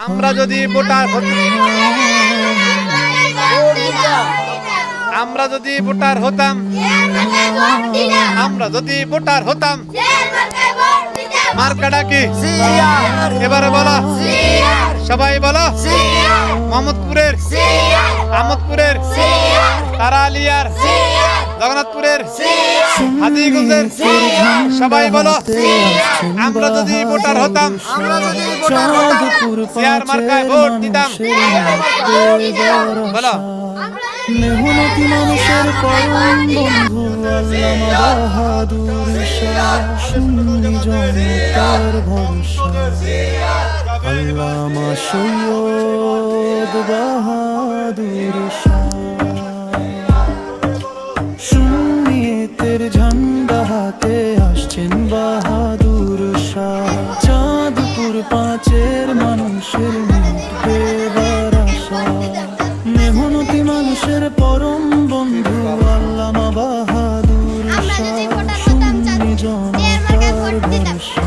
আমরা যদি ভোটার আমরা যদি ভোটার হতাম আমরা যদি ভোটার হতাম মার্কাটা কি এবারে বলো সবাই বলো মোহাম্মদপুরের আমোদপুরের তারালিয়ার জগন্নাথপুরের হাজীগঞ্জের সবাই বলো আমরা যদি ভোটার হতাম চেয়ার মার্কায় ভোট দিতাম বলো মেহনতি মানুষের পরম বন্ধু আল্লামা বাহাদুর শাহ সুন্নি জনতার ভরসা আল্লামা সৈয়দ বাহাদুর শাহ সুন্নিয়তের ঝান্ডা হাতে আসছেন বাহাদুর শাহ চাঁদপুর পাঁচের মানুষের মিটবে এবার আশা মেহনতি মানুষের পরম বন্ধু আল্লামা বাহাদুর শাহ সুন্নি জনতার ভরসা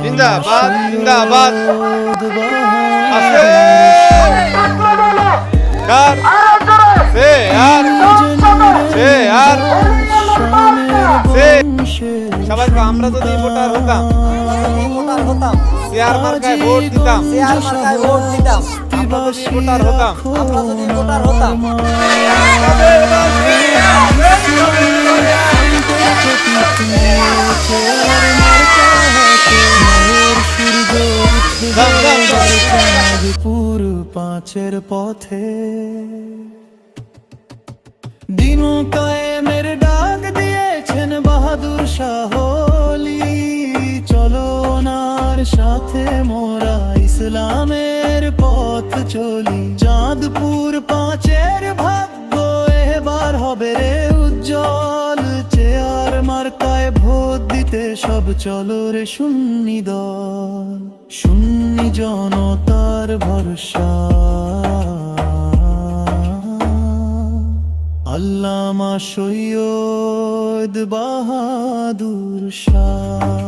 জিন্দাবাদ জিন্দাবাদ আছে কার সে আর সে আর সে সবাই তো আমরা যদি ভোটার হতাম চেয়ার মার্কায় ভোট দিতাম আমরা যদি ভোটার হতাম চাঁদপুর পাঁচের পথে দিন কায়েমের ডাক দিয়েছেন বাহাদুর শাহ ওলি চলো ওনার সাথে মোরা ইসলামের পথ চলি চাঁদপুর পাঁচের ভাগ্য এবার হবে রে উজ্জ্বল চেয়ার মার্কায় ভোট দিতে সব চলো রে সুন্নি দল সুন্নি জনতার ভরসা আল্লামা সৈয়দ বাহাদুর শাহ